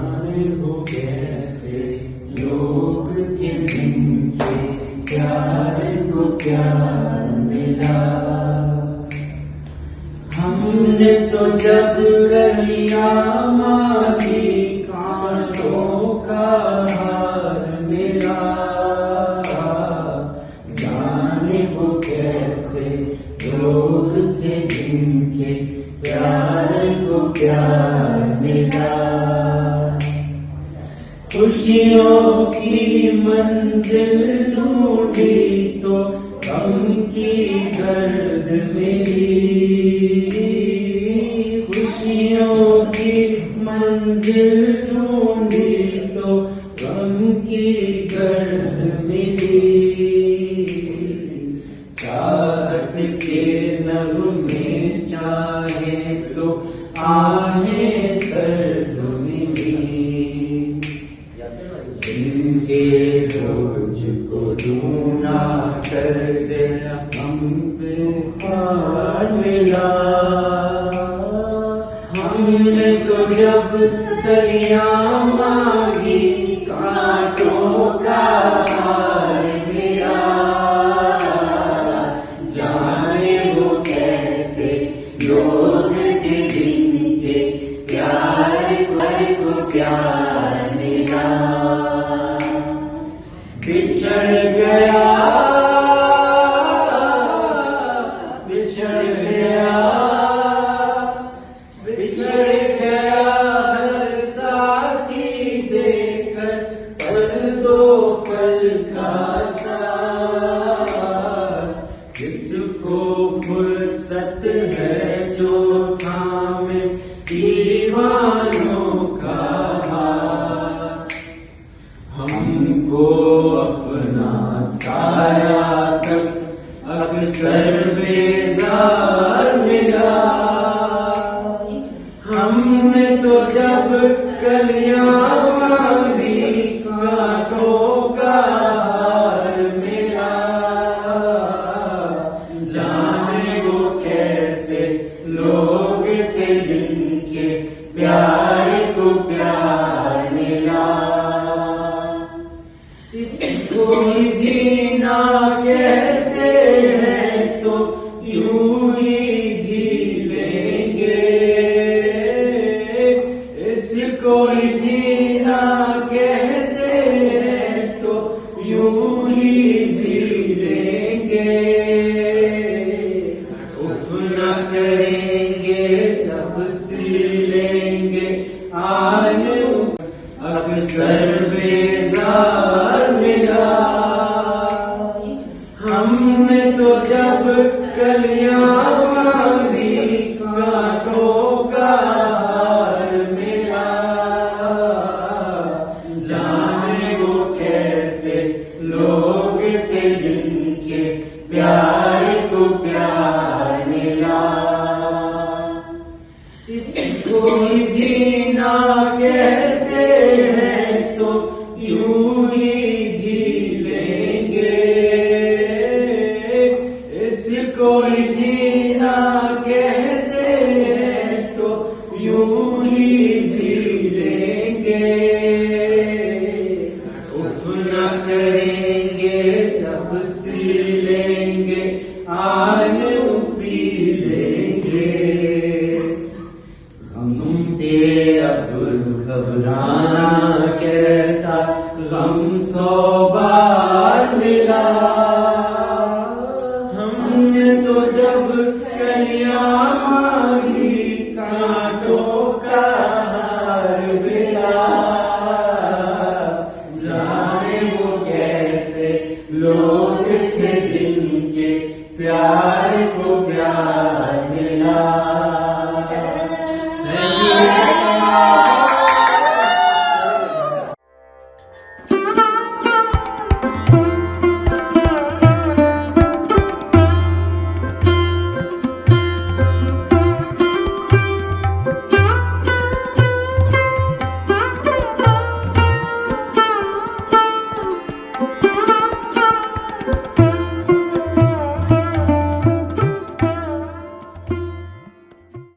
जाने वो कैसे लोग थे जिनके प्यार को प्यार मिला। हमने तो जब कलियां मांगी कांटों का हार मिला। जाने वो कैसे लोग थे जिनके प्यार को प्यार मिला। खुशियों की मंजिल ढूंढी तो गम की दर्द मिली। खुशियों की मंजिल ढूंढी तो गम की दर्द मिली। चाहत के नगमे चाहे तो आहें सर्द मिली। जिनके रोज को ढूंढा कर गया हम पे हार मिला। हमने तो जब कलियां मांगी कांटों का हार मिला। जाने वो कैसे लोग थे जिनके प्यार को प्यार मिला। बिछड़ गया बिछड़ गया बिछड़ गया हर साथी देकर पल दो पल का साथ। किसको फुर्सत है जो थामे दीवानों का हाथ। हमको अपना साया तक अक्सर बेजार मिला। हमने तो जब कलियां मांगी कांटों का हार मिला। जाने वो कैसे लोग थे जिनके प्यार को प्यार मिला। इसको ही जीना कहते हैं तो यूं ही जी लेंगे। इसको ही जीना कहते हैं तो यूं ही जी लेंगे। उफ न करेंगे सब सी लेंगे आज अक्सर बेजार मिला। हमने तो जब कलियां मांगी कांटों का हार मिला। जाने वो कैसे लोग थे जिनके प्यार को प्यार मिला। इसको ही जीना कहते हैं तो यूं ही जी लेंगे। इसको ही जीना कहते हैं तो यूं ही जी लेंगे। उफ न करेंगे सब सी लेंगे आज पी लेंगे। हमसे अब घबराना कैसा गम 100 बार मिला। हमने तो जब कलियां मांगी कांटों का हार मिला। जाने वो कैसे लोग थे जिनके प्यार को प्यार मिला।